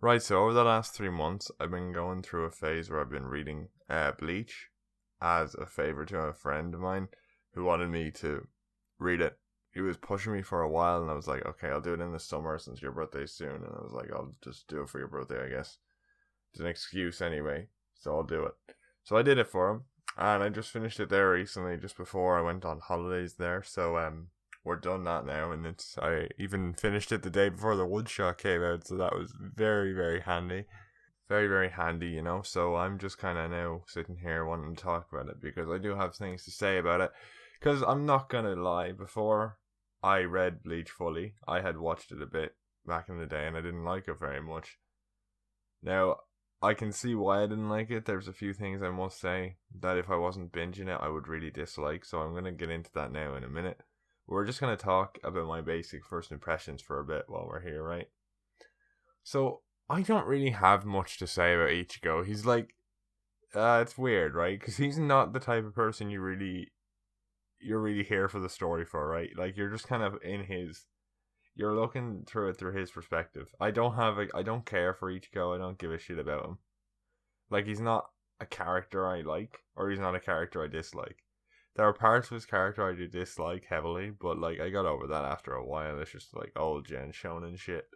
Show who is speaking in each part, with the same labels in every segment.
Speaker 1: Right, so over the last 3 months, I've been going through a phase where I've been reading Bleach as a favor to a friend of mine who wanted me to read it. He was pushing me for a while, and I was like, okay, I'll do it in the summer since your birthday's soon. And I was like, I'll just do it for your birthday, I guess. It's an excuse anyway, so I'll do it. So I did it for him, and I just finished it there recently, just before I went on holidays there. So we're done that now, and I even finished it the day before the one shot came out, so that was very, very handy. Very, very handy, So I'm just kind of now sitting here wanting to talk about it because I do have things to say about it. Because I'm not going to lie, before I read Bleach fully, I had watched it a bit back in the day and I didn't like it very much. Now, I can see why I didn't like it. There's a few things I must say that if I wasn't binging it, I would really dislike. So I'm going to get into that now in a minute. We're just going to talk about my basic first impressions for a bit while we're here, right? So, I don't really have much to say about Ichigo. He's like, it's weird, right? Because he's not the type of person you're really here for the story for, right? Like, you're just kind of you're looking through it through his perspective. I don't care for Ichigo. I don't give a shit about him. Like, he's not a character I like, or he's not a character I dislike. There are parts of his character I do dislike heavily, but like, I got over that after a while. It's just like old gen shonen shit.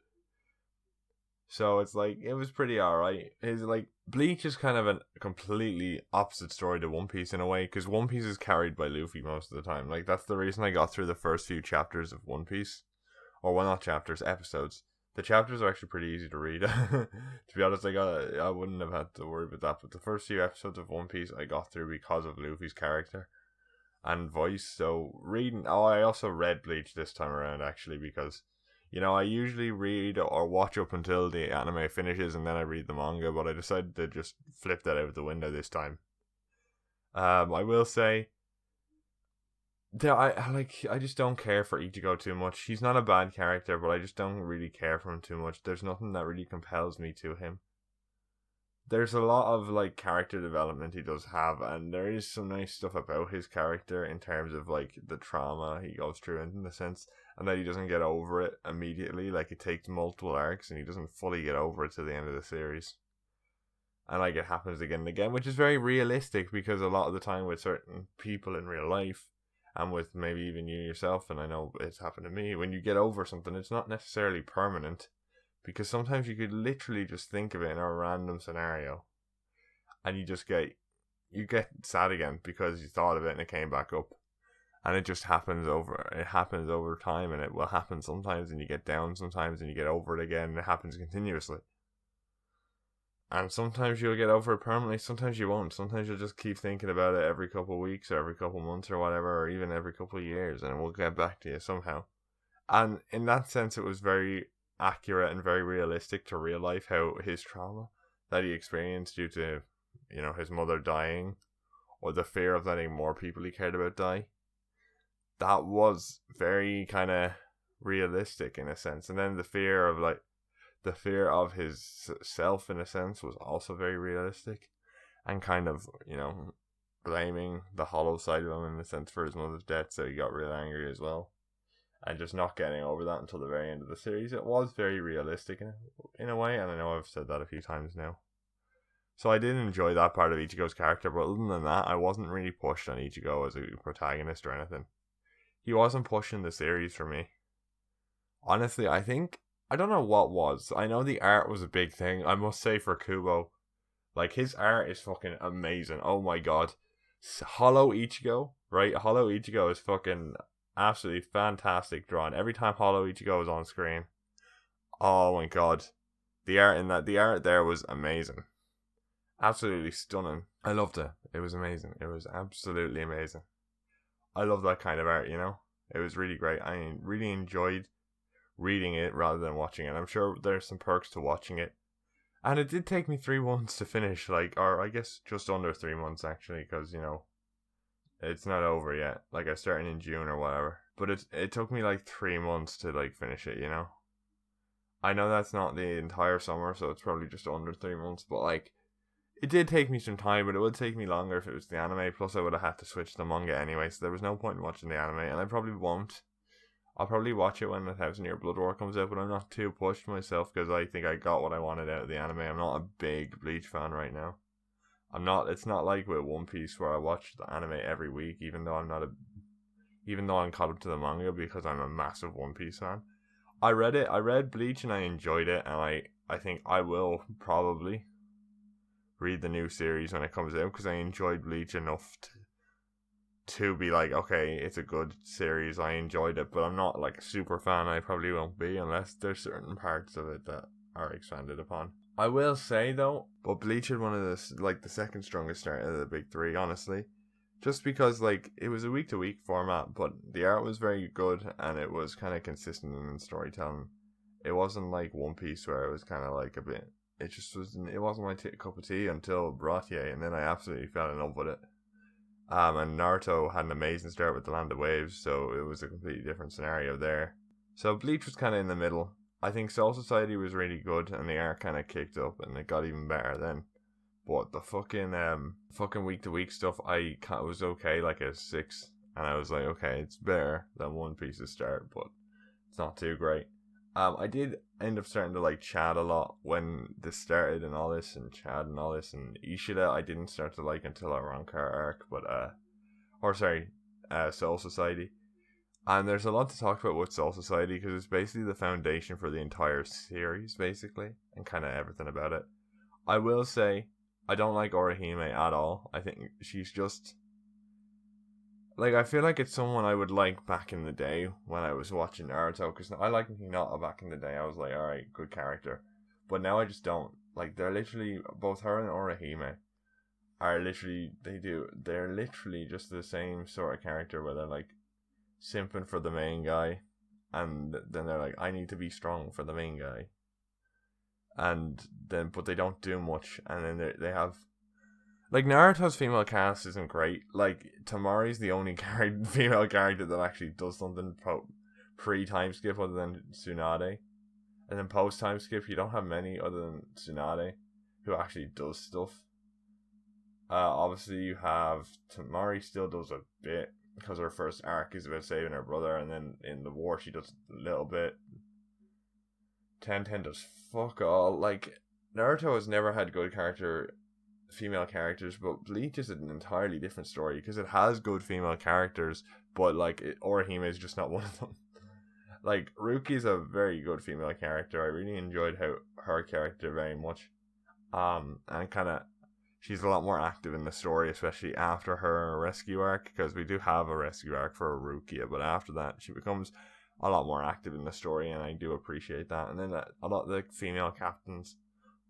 Speaker 1: So it's like, it was pretty alright. His like Bleach is kind of a completely opposite story to One Piece in a way, because One Piece is carried by Luffy most of the time. Like, that's the reason I got through the first few chapters of One Piece. Or, well, not chapters, episodes. The chapters are actually pretty easy to read. To be honest, I wouldn't have had to worry about that. But the first few episodes of One Piece I got through because of Luffy's character and voice. So reading, I also read Bleach this time around actually, because I usually read or watch up until the anime finishes and then I read the manga, but I decided to just flip that out the window this time. I will say that I just don't care for Ichigo too much. He's not a bad character, but I just don't really care for him too much. There's nothing that really compels me to him. There's a lot of like character development he does have, and there is some nice stuff about his character in terms of like the trauma he goes through, in the sense, and that he doesn't get over it immediately. Like, it takes multiple arcs, and he doesn't fully get over it to the end of the series. And like, it happens again and again, which is very realistic, because a lot of the time with certain people in real life, and with maybe even you yourself, and I know it's happened to me, when you get over something, it's not necessarily permanent. Because sometimes you could literally just think of it in a random scenario, and you get sad again because you thought of it and it came back up. And it just happens over time, and it will happen sometimes, and you get down sometimes, and you get over it again, and it happens continuously. And sometimes you'll get over it permanently, sometimes you won't. Sometimes you'll just keep thinking about it every couple of weeks, or every couple of months, or whatever, or even every couple of years, and it will get back to you somehow. And in that sense, it was very accurate and very realistic to real life, how his trauma that he experienced due to his mother dying, or the fear of letting more people he cared about die, that was very kind of realistic in a sense. And then the fear of his self in a sense was also very realistic, and kind of blaming the hollow side of him in a sense for his mother's death, so he got real angry as well. And just not getting over that until the very end of the series. It was very realistic in a way, and I know I've said that a few times now. So I did enjoy that part of Ichigo's character, but other than that, I wasn't really pushed on Ichigo as a protagonist or anything. He wasn't pushing the series for me. Honestly, I don't know what was. I know the art was a big thing. I must say, for Kubo, like, his art is fucking amazing. Oh my god. Hollow Ichigo, right? Hollow Ichigo is fucking absolutely fantastic drawn. Every time Hollow Ichigo is on screen, oh my god, the art there was amazing, absolutely stunning. I loved it. It was amazing. It was absolutely amazing. I love that kind of art. It was really great. I really enjoyed reading it rather than watching it. I'm sure there's some perks to watching it, and it did take me 3 months to finish, or I guess just under 3 months actually, because it's not over yet. Like, I started in June or whatever. But it took me like 3 months to like finish it, I know that's not the entire summer, so it's probably just under 3 months. But like, it did take me some time, but it would take me longer if it was the anime. Plus, I would have had to switch to manga anyway, so there was no point in watching the anime, and I probably won't. I'll probably watch it when 1,000 Year Blood War comes out, but I'm not too pushed myself because I think I got what I wanted out of the anime. I'm not a big Bleach fan right now. I'm not. It's not like with One Piece where I watch the anime every week, even though I'm caught up to the manga because I'm a massive One Piece fan. I read it. I read Bleach and I enjoyed it, and I think I will probably read the new series when it comes out because I enjoyed Bleach enough to be like, okay, it's a good series. I enjoyed it, but I'm not like a super fan. I probably won't be unless there's certain parts of it that are expanded upon. I will say though, but Bleach had one of the second strongest start out of the big three, honestly. Just because like it was a week to week format, but the art was very good and it was kind of consistent in storytelling. It wasn't like One Piece where it was kind of like a bit. It just wasn't. It wasn't my cup of tea until Bratye, and then I absolutely fell in love with it. And Naruto had an amazing start with the Land of Waves, so it was a completely different scenario there. So Bleach was kind of in the middle. I think Soul Society was really good, and the art kind of kicked up, and it got even better then. But the fucking week to week stuff, I was okay, like a 6, and I was like, okay, it's better than One Piece's start, but it's not too great. I did end up starting to like Chad a lot when this started and all this, and Chad and all this, and Ishida I didn't start to like until our Rancor arc, but Soul Society. And there's a lot to talk about with Soul Society because it's basically the foundation for the entire series, basically, and kind of everything about it. I will say, I don't like Orihime at all. I think she's just like, I feel like it's someone I would like back in the day when I was watching Naruto, because I liked Hinata back in the day. I was like, alright, good character. But now I just don't. Like, they're literally, both her and Orihime they're literally just the same sort of character where they're like simping for the main guy, and then they're like, I need to be strong for the main guy. But they don't do much, and then they have like Naruto's female cast isn't great. Like Tamari's the only female character that actually does something pre time skip other than Tsunade, and then post time skip you don't have many other than Tsunade who actually does stuff. Obviously you have Tamari still does a bit because her first arc is about saving her brother, and then in the war she does a little bit. Ten does fuck all. Like Naruto has never had good female characters, but Bleach is an entirely different story because it has good female characters, but like Orihime is just not one of them. Like Ruki's a very good female character. I really enjoyed her character very much. And kind of she's a lot more active in the story, especially after her rescue arc, because we do have a rescue arc for Rukia, but after that she becomes a lot more active in the story, and I do appreciate that. And then a lot of the female captains,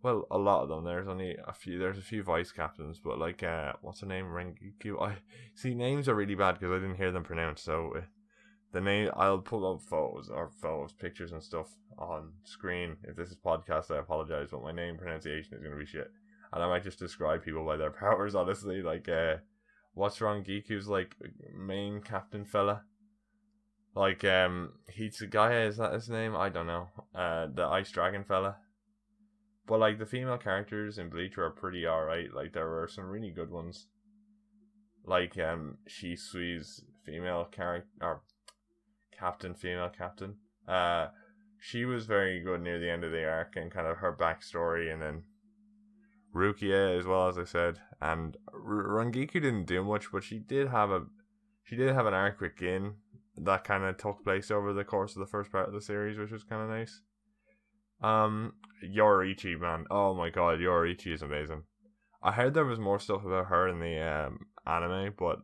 Speaker 1: well, a lot of them. There's only a few. There's a few vice captains, but like, what's her name? Rengiku. I see names are really bad because I didn't hear them pronounced. So the name, I'll pull up pictures and stuff on screen. If this is podcast, I apologize, but my name pronunciation is gonna be shit, and I might just describe people by their powers. Honestly, like, what's wrong? Giku's like main captain fella. Like, Hitsugaya, is that his name? I don't know. The ice dragon fella. But like the female characters in Bleach are pretty alright. Like there were some really good ones. Like Shisui's female character or female captain. She was very good near the end of the arc and kind of her backstory, and then Rukia as well, as I said. And Rangiku didn't do much, but she did have an arc with Gin that kind of took place over the course of the first part of the series, which was kind of nice. Yoriichi, man. Oh my god, Yoriichi is amazing. I heard there was more stuff about her in the anime, but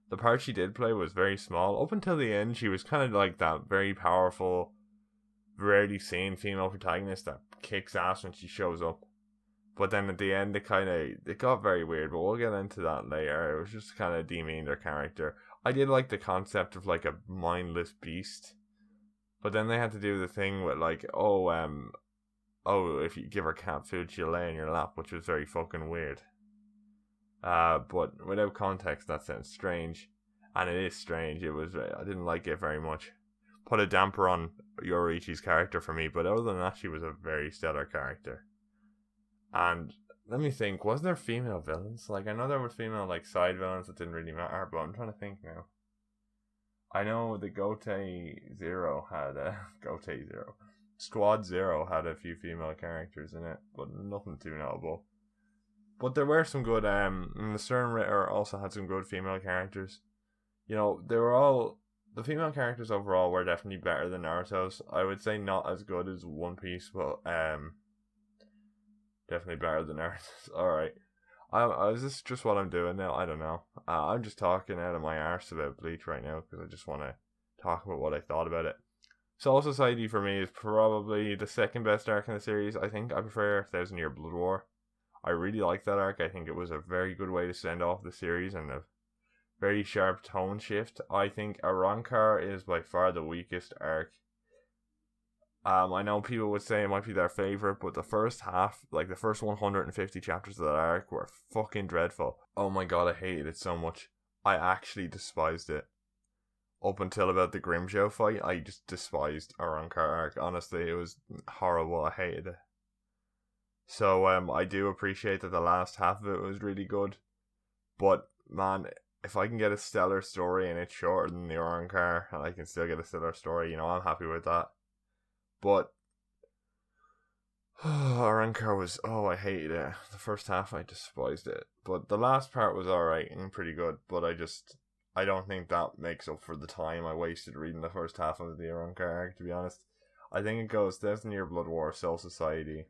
Speaker 1: the part she did play was very small. Up until the end, she was kind of like that very powerful, rarely seen female protagonist that kicks ass when she shows up. But then at the end, it got very weird, but we'll get into that later. It was just kind of demeaned her character. I did like the concept of like a mindless beast. But then they had to do the thing with like, if you give her cat food, she'll lay in your lap, which was very fucking weird. But without context, that sounds strange, and it is strange. I didn't like it very much. Put a damper on Yoriichi's character for me, but other than that, she was a very stellar character. And let me think, was there female villains? Like I know there were female like side villains that didn't really matter, but I'm trying to think now. I know the Gote Zero had Gote Zero. Squad Zero had a few female characters in it, but nothing too notable. But there were some good, and the Stern Ritter also had some good female characters. You know, the female characters overall were definitely better than Naruto's. I would say not as good as One Piece, but definitely better than Naruto's. Alright. Is this just what I'm doing now? I don't know. I'm just talking out of my arse about Bleach right now because I just want to talk about what I thought about it. Soul Society for me is probably the second best arc in the series. I think I prefer 1000 Year Blood War. I really like that arc. I think it was a very good way to send off the series and a very sharp tone shift. I think Arrancar is by far the weakest arc. I know people would say it might be their favorite, but the first half, like the first 150 chapters of that arc, were fucking dreadful. Oh my god, I hated it so much. I actually despised it. Up until about the Grimjoe fight, I just despised Arrancar arc. Honestly, it was horrible. I hated it. So I do appreciate that the last half of it was really good, but man, if I can get a stellar story and it's shorter than the Arrancar, and I can still get a stellar story, you know, I'm happy with that. But Arrancar was, I hated it. The first half I despised it, but the last part was alright and pretty good. But I don't think that makes up for the time I wasted reading the first half of the Arrancar arc, to be honest. I think it goes 1000 Year Blood War, Soul Society,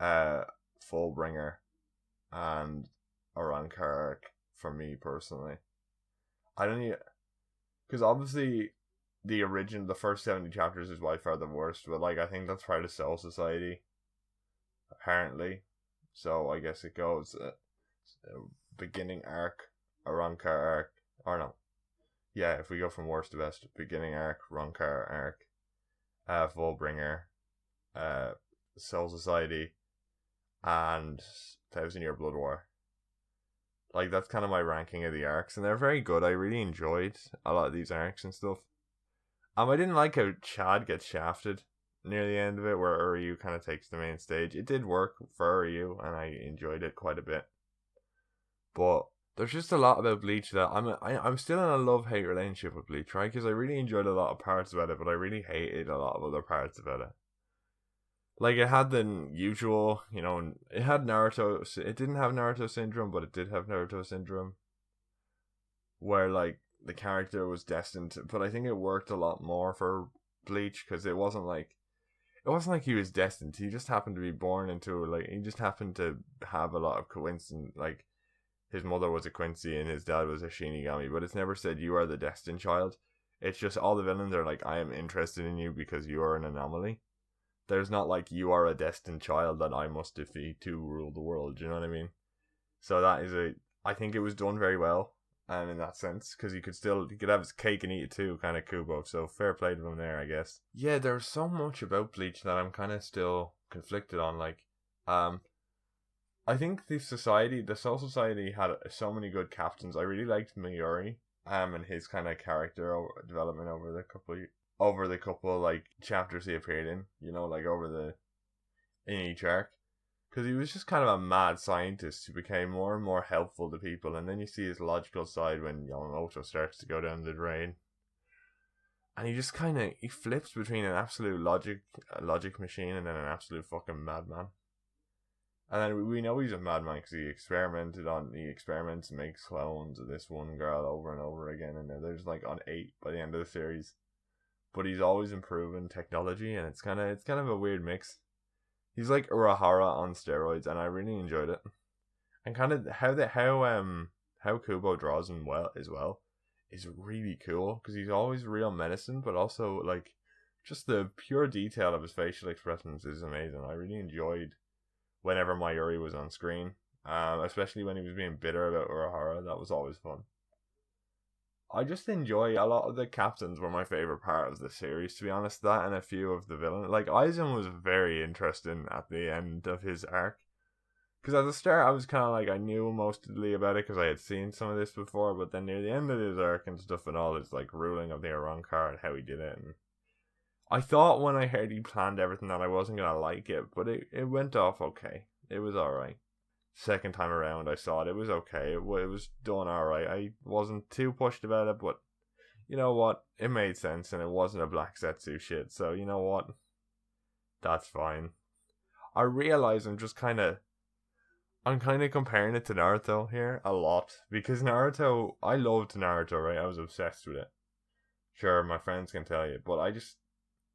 Speaker 1: Fullbringer, and Arrancar arc for me personally. I don't need, because obviously the first 70 chapters is by far the worst, but like I think that's part of Soul Society, apparently. So I guess it goes beginning arc, Arrancar arc, or no, yeah. If we go from worst to best, beginning arc, Arrancar arc, Fullbringer, Soul Society, and 1000 Year Blood War. Like, that's kind of my ranking of the arcs, and they're very good. I really enjoyed a lot of these arcs and stuff. I didn't like how Chad gets shafted near the end of it, where Uryu kind of takes the main stage. It did work for Uryu, and I enjoyed it quite a bit. But there's just a lot about Bleach that I'm still in a love-hate relationship with Bleach, right? Because I really enjoyed a lot of parts about it, but I really hated a lot of other parts about it. Like, it had the usual, you know, it had Naruto. It didn't have Naruto syndrome, but it did have Naruto syndrome, where like the character was destined to, but I think it worked a lot more for Bleach because it wasn't like he was destined. He just happened to be born into, like, he just happened to have a lot of coincidence. Like, his mother was a Quincy and his dad was a Shinigami, but it's never said you are the destined child. It's just all the villains are like, I am interested in you because you are an anomaly. There's not like, you are a destined child that I must defeat to rule the world. Do you know what I mean? So I think it was done very well, and in that sense, because he could have his cake and eat it too, kind of Kubo. So fair play to him there, I guess. Yeah, there's so much about Bleach that I'm kind of still conflicted on. Like, I think the Soul Society had so many good captains. I really liked Mayuri, and his kind of character development over the couple like chapters he appeared in, you know, like in each arc, because he was just kind of a mad scientist who became more and more helpful to people, and then you see his logical side when Yamamoto starts to go down the drain, and he just kind of flips between an absolute logic machine and then an absolute fucking madman. And then we know he's a madman because he experiments and makes clones of this one girl over and over again, and there's like on 8 by the end of the series. But he's always improving technology, and it's kind of a weird mix. He's like Urahara on steroids, and I really enjoyed it. And kind of how Kubo draws him well as well is really cool, because he's always real menacing, but also like just the pure detail of his facial expressions is amazing. I really enjoyed whenever Mayuri was on screen, especially when he was being bitter about Urahara. That was always fun. I just enjoy a lot of the captains were my favorite part of the series, to be honest. That and a few of the villains. Like, Aizen was very interesting at the end of his arc. Because at the start, I was kind of like, I knew mostly about it because I had seen some of this before. But then near the end of his arc and stuff and all, it's like ruling of the Arrancar and how he did it. And I thought when I heard he planned everything that I wasn't going to like it. But it went off okay. It was alright. Second time around I saw it was okay. It was done alright. I wasn't too pushed about it, but you know what? It made sense, and it wasn't a black Setsu shit. So you know what? That's fine. I realize I'm kind of comparing it to Naruto here a lot because Naruto, I loved Naruto, right? I was obsessed with it. Sure, my friends can tell you, but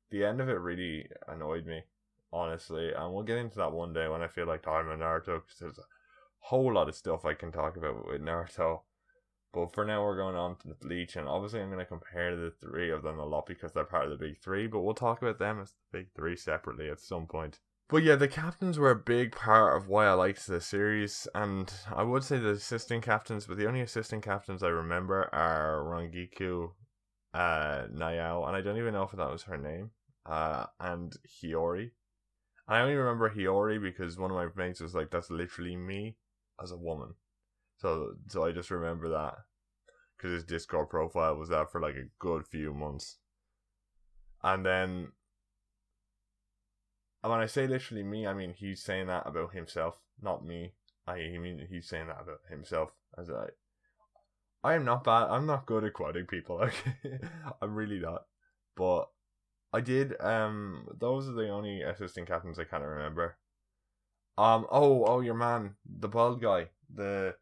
Speaker 1: the end of it really annoyed me, honestly. And we'll get into that one day when I feel like talking about Naruto because there's a whole lot of stuff I can talk about with Naruto. But for now, we're going on to the Bleach, and obviously, I'm going to compare the three of them a lot because they're part of the big three. But we'll talk about them as the big three separately at some point. But yeah, the captains were a big part of why I liked the series, and I would say the assistant captains, but the only assistant captains I remember are Rangiku, Nayao, and I don't even know if that was her name, and Hiyori. I only remember Hiyori because one of my mates was like, "That's literally me as a woman." So I just remember that because his Discord profile was that for like a good few months, and then. And when I say literally me, I mean he's saying that about himself, not me. I mean he's saying that about himself. I am not bad. I'm not good at quoting people. Okay, I'm really not. But I did. Those are the only assistant captains I kind of remember. Oh, your man, the bald guy, the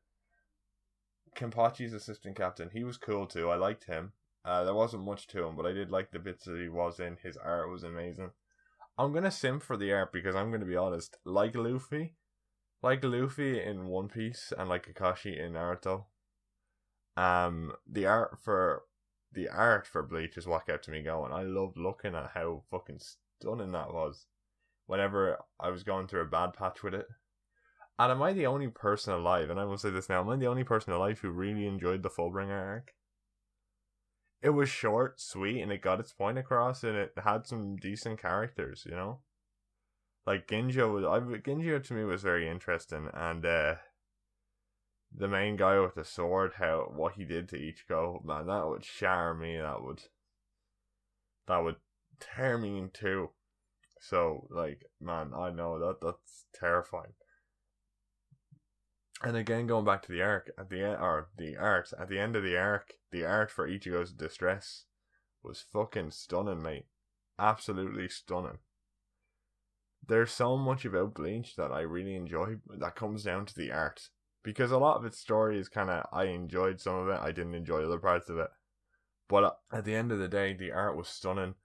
Speaker 1: Kenpachi's assistant captain. He was cool too. I liked him. There wasn't much to him, but I did like the bits that he was in. His art was amazing. I'm gonna simp for the art because I'm gonna be honest. Like Luffy in One Piece and like Kakashi in Naruto. The art for Bleach is what kept me going. I loved looking at how fucking stunning that was. Whenever I was going through a bad patch with it. And am I the only person alive? And I will say this now. Am I the only person alive who really enjoyed the Fullbringer arc? It was short, sweet, and it got its point across, and it had some decent characters, you know? Like, Ginjo to me was very interesting, and the main guy with the sword, what he did to Ichigo, man, that would shatter me, that would tear me in two. So, like, man, I know that's terrifying. And again, going back to the arc at the end, or the art at the end of the art for Ichigo's distress was fucking stunning, mate. Absolutely stunning. There's so much about Bleach that I really enjoy that comes down to the art, because a lot of its story is kind of, I enjoyed some of it, I didn't enjoy other parts of it, but at the end of the day, the art was stunning.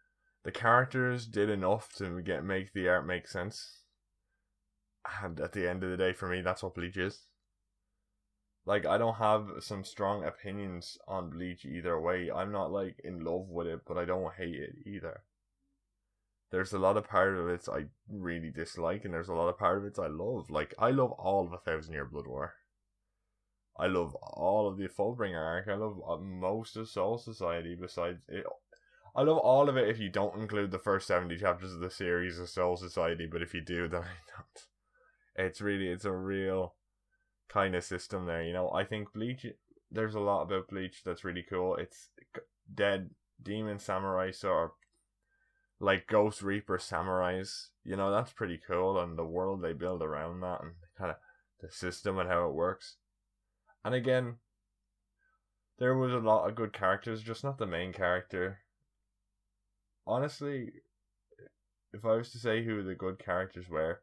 Speaker 1: The characters did enough to make the art make sense, and at the end of the day, for me, that's what Bleach is. Like, I don't have some strong opinions on Bleach either way. I'm not, like, in love with it, but I don't hate it either. There's a lot of part of it I really dislike, and there's a lot of part of it I love. Like, I love all of 1,000-Year Blood War. I love all of the Fullbringer arc. I love most of Soul Society besides it. I love all of it if you don't include the first 70 chapters of the series of Soul Society, but if you do, then I don't. It's a real kind of system there, you know. I think Bleach, there's a lot about Bleach that's really cool. It's dead demon samurai, sort of like Ghost Reaper samurais, you know. That's pretty cool, and the world they build around that, and kind of the system and how it works. And again, there was a lot of good characters, just not the main character. Honestly, if I was to say who the good characters were,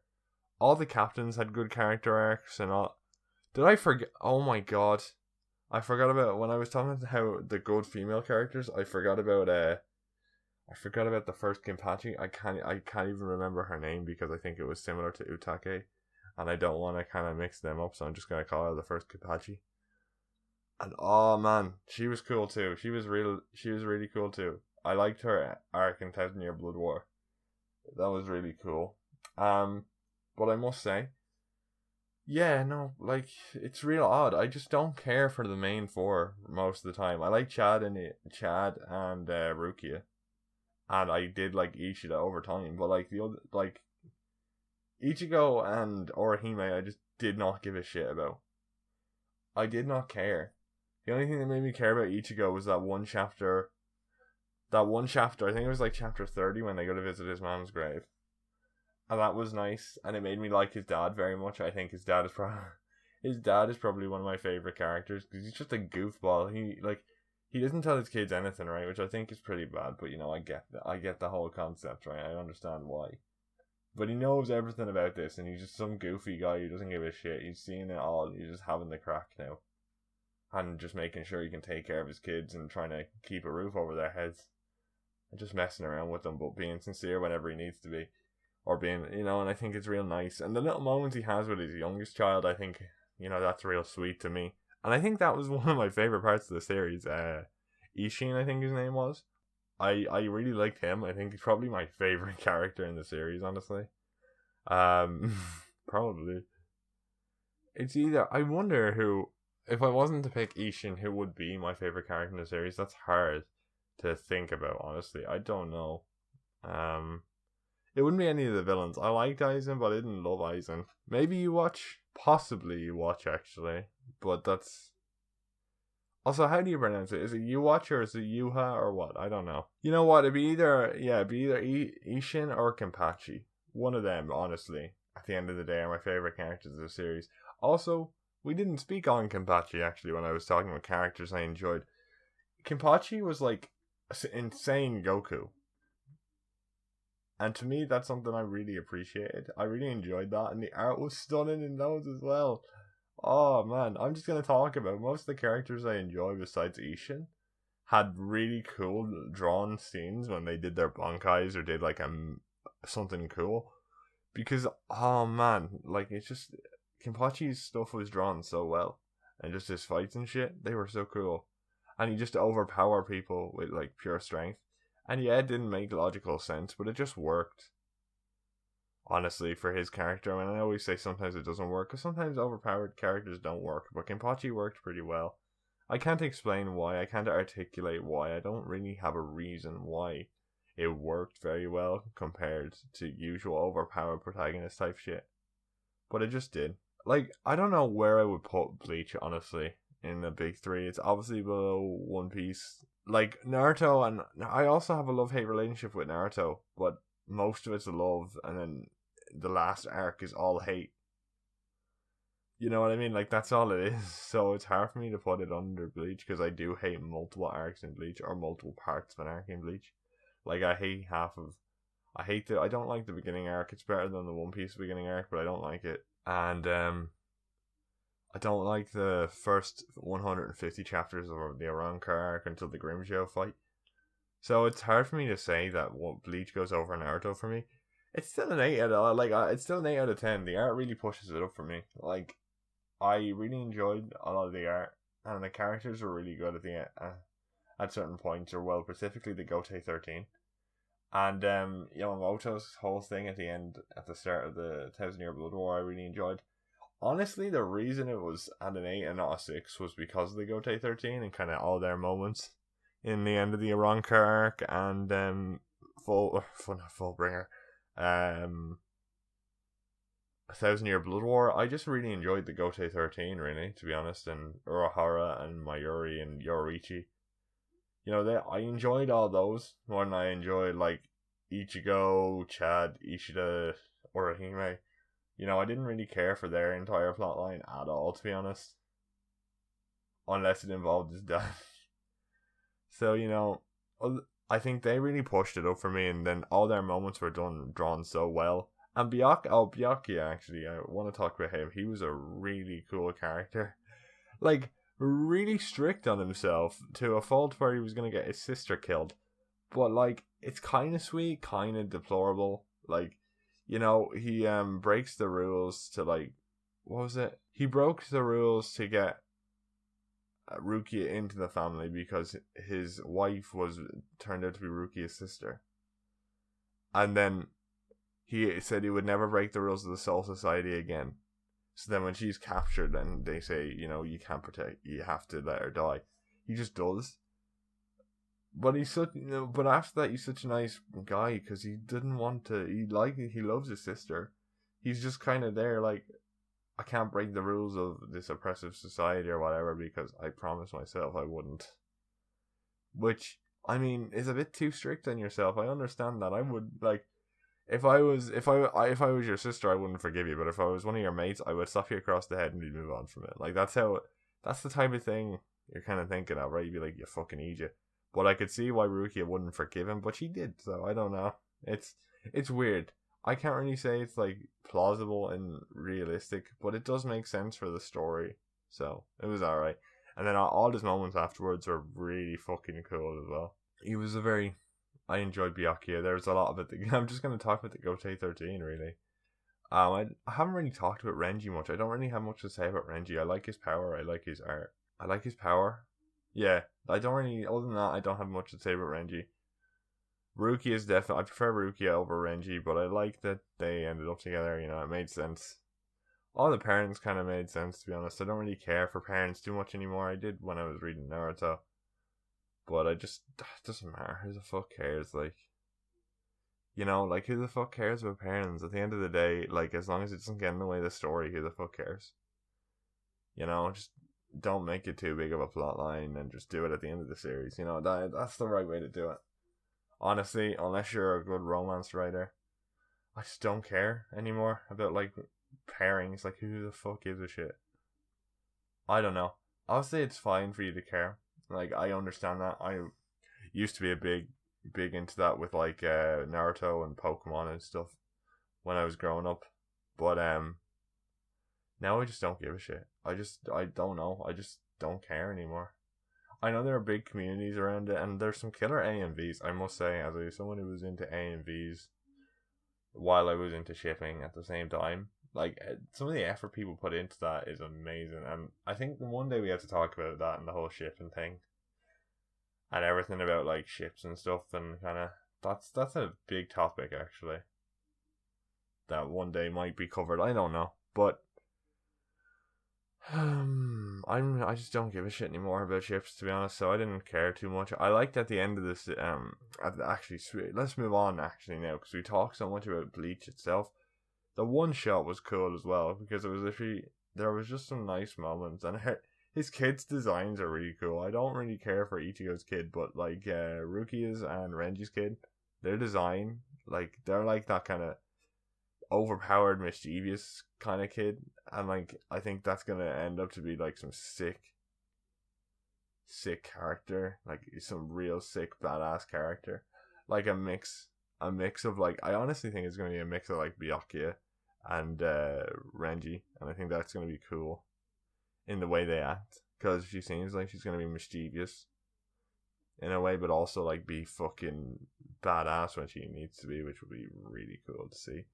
Speaker 1: all the captains had good character arcs and all. Did I forget? Oh my god. I forgot about, when I was talking about how the good female characters, I forgot about the first Kenpachi. I can't even remember her name because I think it was similar to Utake, and I don't want to kind of mix them up, so I'm just going to call her the first Kenpachi. And oh man, she was cool too. She was really cool too. I liked her arc in 1,000-Year Blood War. That was really cool. But I must say, yeah, no, like, it's real odd. I just don't care for the main four most of the time. I like Chad and Rukia, and I did like Ishida over time. But like the other, like Ichigo and Orihime, I just did not give a shit about. I did not care. The only thing that made me care about Ichigo was that one chapter. I think it was like chapter 30 when they go to visit his mom's grave. And that was nice, and it made me like his dad very much. I think his dad is probably one of my favorite characters because he's just a goofball. he doesn't tell his kids anything, right? Which I think is pretty bad. But I get the whole concept, right? I understand why. But he knows everything about this, and he's just some goofy guy who doesn't give a shit. He's seeing it all. He's just having the crack now, and just making sure he can take care of his kids and trying to keep a roof over their heads, and just messing around with them, but being sincere whenever he needs to be, or being, and I think it's real nice. And the little moments he has with his youngest child, I think, that's real sweet to me. And I think that was one of my favorite parts of the series. Ishin, I think his name was. I really liked him. I think he's probably my favorite character in the series, honestly. Probably. It's either, I wonder who, if I wasn't to pick Ishin, who would be my favorite character in the series. That's hard to think about, honestly. I don't know. It wouldn't be any of the villains. I liked Aizen, but I didn't love Aizen. Maybe you watch. Possibly you watch, actually. But that's... Also, how do you pronounce it? Is it Yuwatch or is it Yuha or what? I don't know. You know what? It'd be either Ishin or Kenpachi. One of them, honestly, at the end of the day, are my favorite characters of the series. Also, we didn't speak on Kenpachi, actually, when I was talking about characters I enjoyed. Kenpachi was like insane Goku. And to me, that's something I really appreciated. I really enjoyed that, and the art was stunning in those as well. Oh man, I'm just going to talk about most of the characters I enjoy besides Ishin had really cool drawn scenes when they did their bankais or did like something cool. Because, oh man, like it's just, Kenpachi's stuff was drawn so well. And just his fights and shit, they were so cool. And he just overpower people with like pure strength. And yeah, it didn't make logical sense, but it just worked. Honestly, for his character, I mean, I always say sometimes it doesn't work, because sometimes overpowered characters don't work, but Kenpachi worked pretty well. I can't explain why, I can't articulate why, I don't really have a reason why it worked very well compared to usual overpowered protagonist type shit. But it just did. Like, I don't know where I would put Bleach, honestly, in the big three. It's obviously below One Piece. Like, Naruto, and I also have a love-hate relationship with Naruto, but most of it's love, and then the last arc is all hate. You know what I mean? Like, that's all it is. So it's hard for me to put it under Bleach, because I do hate multiple arcs in Bleach, or multiple parts of an arc in Bleach. Like, I don't like the beginning arc. It's better than the One Piece beginning arc, but I don't like it. And I don't like the first 150 chapters of the Arrancar arc until the Grimshaw fight. So it's hard for me to say that what Bleach goes over Naruto for me. It's still an 8 it's still an 8 out of 10. The art really pushes it up for me. Like, I really enjoyed a lot of the art, and the characters were really good at certain points, or well, specifically the Gote 13. And Yamamoto's whole thing at the end, at the start of the 1,000-Year Blood War, I really enjoyed. Honestly, the reason it was at an 8 and not a 6 was because of the Gote 13 and kind of all their moments in the end of the Arrancar arc and Fullbringer, 1,000-Year Blood War. I just really enjoyed the Gote 13, really, to be honest, and Urahara and Mayuri and Yoriichi. I enjoyed all those more than I enjoyed, like, Ichigo, Chad, Ishida, Orihime. I didn't really care for their entire plotline at all, to be honest. Unless it involved his dad. So, I think they really pushed it up for me, and then all their moments were drawn so well. And Byakuya, actually, I want to talk about him. He was a really cool character. Like, really strict on himself to a fault where he was going to get his sister killed. But, like, it's kind of sweet, kind of deplorable. Like, he breaks the rules to, like, what was it? He broke the rules to get Rukia into the family because his wife turned out to be Rukia's sister. And then he said he would never break the rules of the Soul Society again. So then when she's captured and they say, you can't protect, you have to let her die, he just does. But he's such, but after that, he's such a nice guy because he didn't want to. He loves his sister. He's just kind of there, like, I can't break the rules of this oppressive society or whatever because I promised myself I wouldn't. Which, I mean, is a bit too strict on yourself. I understand that. I would, like, if I was your sister, I wouldn't forgive you. But if I was one of your mates, I would slap you across the head and you'd move on from it. Like, that's the type of thing you're kind of thinking of, right? You'd be like, you fucking idiot. But I could see why Rukia wouldn't forgive him, but she did, so I don't know. It's weird. I can't really say it's like plausible and realistic, but it does make sense for the story. So it was alright. And then all his moments afterwards were really fucking cool as well. He was I enjoyed Byakuya. There's a lot of it. I'm just going to talk about the Gotei 13, really. I haven't really talked about Renji much. I don't really have much to say about Renji. I like his power. I like his art. I like his power. Yeah, I don't really, other than that, I don't have much to say about Renji. Rukia is definitely, I prefer Rukia over Renji, but I like that they ended up together, it made sense. All the parents kind of made sense, to be honest. I don't really care for parents too much anymore. I did when I was reading Naruto. But it doesn't matter. Who the fuck cares? Like, who the fuck cares about parents? At the end of the day, like, as long as it doesn't get in the way of the story, who the fuck cares? Just don't make it too big of a plot line and just do it at the end of the series. That's the right way to do it. Honestly, unless you're a good romance writer, I just don't care anymore about, like, pairings. Like, who the fuck gives a shit? I don't know. Obviously, it's fine for you to care. Like, I understand that. I used to be a big into that with, like, Naruto and Pokemon and stuff when I was growing up. But, now I just don't give a shit. I don't know. I just don't care anymore. I know there are big communities around it, and there's some killer AMVs, I must say, as someone who was into AMVs while I was into shipping at the same time. Like, some of the effort people put into that is amazing, and I think one day we have to talk about that and the whole shipping thing. And everything about, like, ships and stuff, and kind of, that's a big topic, actually. That one day might be covered, I don't know, but I just don't give a shit anymore about ships, to be honest. So I didn't care too much. I liked at the end of this. Actually, let's move on actually now, because we talked so much about Bleach itself. The one shot was cool as well, because it was literally, there was just some nice moments, and his kids' designs are really cool. I don't really care for Ichigo's kid, but like Rukia's and Renji's kid, their design, like, they're like that kind of overpowered, mischievous kind of kid, and like, I think that's gonna end up to be like some sick character, like some real sick badass character, like a mix of, like, I honestly think it's gonna be a mix of like Byakuya and Renji, and I think that's gonna be cool in the way they act, because she seems like she's gonna be mischievous in a way, but also like be fucking badass when she needs to be, which would be really cool to see.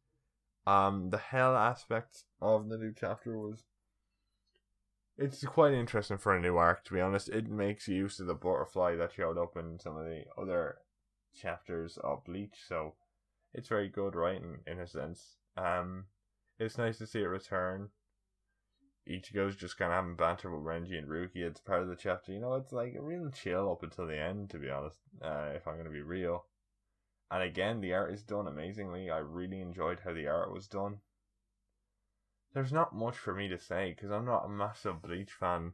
Speaker 1: The hell aspect of the new chapter it's quite interesting for a new arc, to be honest. It makes use of the butterfly that showed up in some of the other chapters of Bleach, so it's very good writing in a sense. It's nice to see it return. Ichigo's just kind of having banter with Renji and Rukia. It's part of the chapter. It's like a real chill up until the end, to be honest, if I'm going to be real. And again, the art is done amazingly. I really enjoyed how the art was done. There's not much for me to say, because I'm not a massive Bleach fan.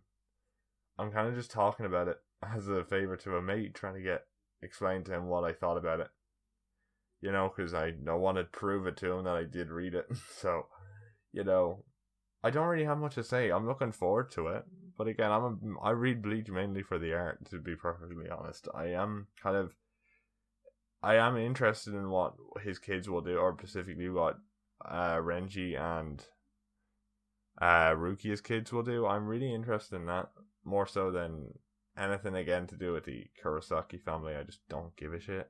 Speaker 1: I'm kind of just talking about it as a favour to a mate, trying to explain to him what I thought about it. Because I want to prove it to him that I did read it. So, I don't really have much to say. I'm looking forward to it. But again, I read Bleach mainly for the art, to be perfectly honest. I am interested in what his kids will do, or specifically what Renji and Rukia's kids will do. I'm really interested in that, more so than anything again to do with the Kurosaki family. I just don't give a shit.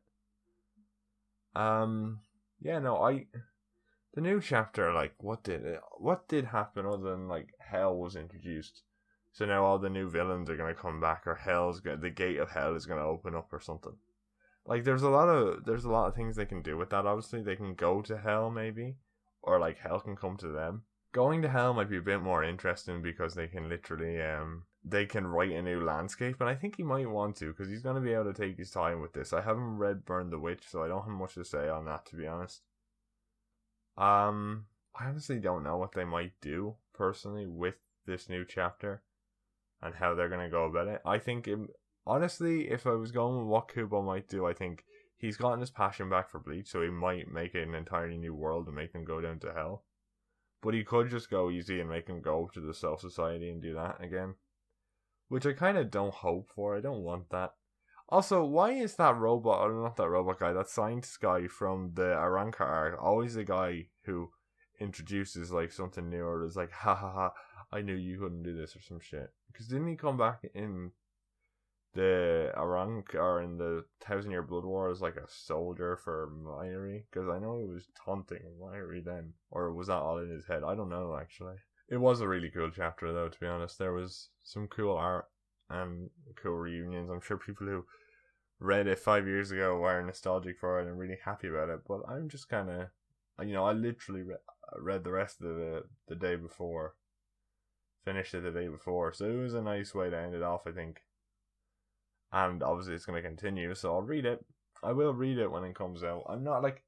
Speaker 1: The new chapter, like, what did happen other than, like, hell was introduced? So now all the new villains are gonna come back, or the gate of hell is gonna open up or something. Like, there's a lot of things they can do with that. Obviously, they can go to hell, maybe, or like hell can come to them. Going to hell might be a bit more interesting, because they can literally they can write a new landscape, and I think he might want to, because he's going to be able to take his time with this. I haven't read Burn the Witch, so I don't have much to say on that, to be honest. I honestly don't know what they might do personally with this new chapter and how they're going to go about it. I think honestly, if I was going with what Cuppa might do, I think he's gotten his passion back for Bleach, so he might make it an entirely new world and make them go down to hell. But he could just go easy and make them go to the Self Society and do that again, which I kind of don't hope for. I don't want that. Also, why is that robot, or not that robot guy, that scientist guy from the Aranka arc, always the guy who introduces like something new or is like, ha ha ha, I knew you couldn't do this or some shit? Because didn't he come back in the Arank or in the 1,000 Year Blood War as like a soldier for Myri? Because I know he was taunting Myri then, or was that all in his head? I don't know actually. It was a really cool chapter though, to be honest. There was some cool art and cool reunions. I'm sure people who read it 5 years ago were nostalgic for it and really happy about it, but I'm just kind of, I literally read the rest of the day before, finished it the day before, so it was a nice way to end it off, I think. And obviously it's going to continue, so I'll read it. I will read it when it comes out. I'm not like,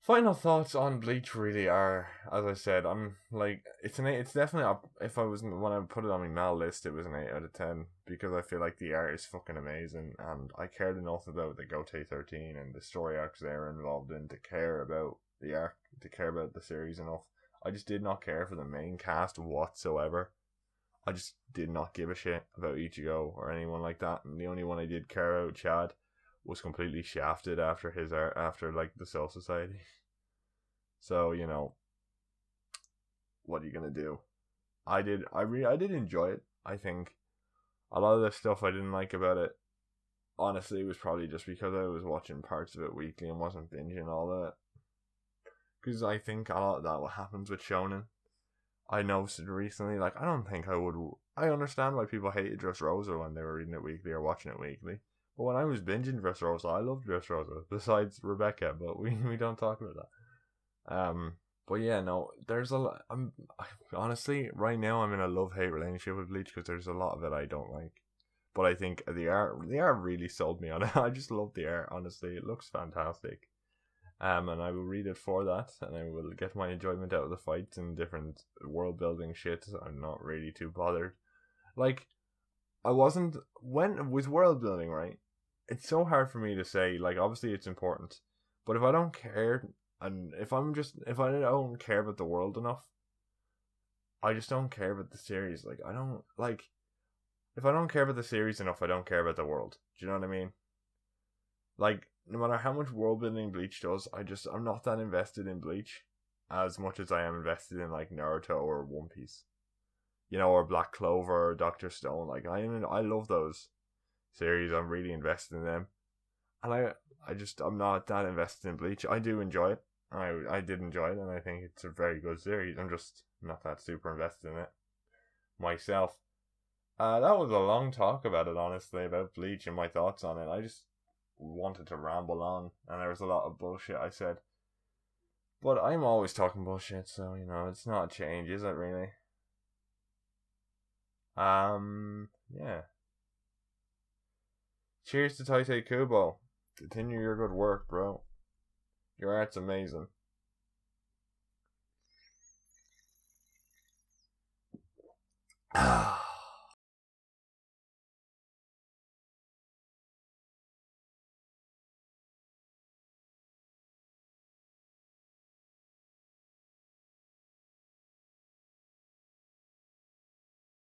Speaker 1: final thoughts on Bleach really are, as I said, I'm like, it's definitely up. If I wasn't, when I put it on my Mal list, it was an 8 out of 10 because I feel like the art is fucking amazing and I cared enough about the Gote 13 and the story arcs they're involved in to care about the arc, to care about the series enough. I just did not care for the main cast whatsoever. I just did not give a shit about Ichigo or anyone like that, and the only one I did care about, Chad, was completely shafted after his art, after like the Soul Society. So, what are you gonna do? I did enjoy it. I think a lot of the stuff I didn't like about it, honestly, was probably just because I was watching parts of it weekly and wasn't binging all of it. Because I think a lot of that what happens with shonen. I noticed it recently. Like, I don't think I would. I understand why people hated Dressrosa when they were reading it weekly or watching it weekly. But when I was binging Dressrosa, I loved Dressrosa. Besides Rebecca, but we don't talk about that. But yeah, no, there's a lot. Honestly, right now I'm in a love-hate relationship with Bleach because there's a lot of it I don't like. But I think the art really sold me on it. I just love the art. Honestly, it looks fantastic. And I will read it for that, and I will get my enjoyment out of the fights and different world building shit. I'm not really too bothered. Like, I wasn't with world building, right? It's so hard for me to say. Like, obviously it's important, but if I don't care, and if I don't care about the world enough, I just don't care about the series. Like, I don't like. If I don't care about the series enough, I don't care about the world. Do you know what I mean? Like, no matter how much world building Bleach does, I'm not that invested in Bleach as much as I am invested in like Naruto or One Piece, or Black Clover or Doctor Stone. Like, I love those series. I'm really invested in them, and I'm not that invested in Bleach. I do enjoy it. I did enjoy it, and I think it's a very good series. I'm just not that super invested in it myself. That was a long talk about it, honestly, about Bleach and my thoughts on it. I just wanted to ramble on, and there was a lot of bullshit I said, but I'm always talking bullshit, so it's not a change, is it really? Yeah. Cheers to Taite Kubo. Continue your good work, bro. Your art's amazing.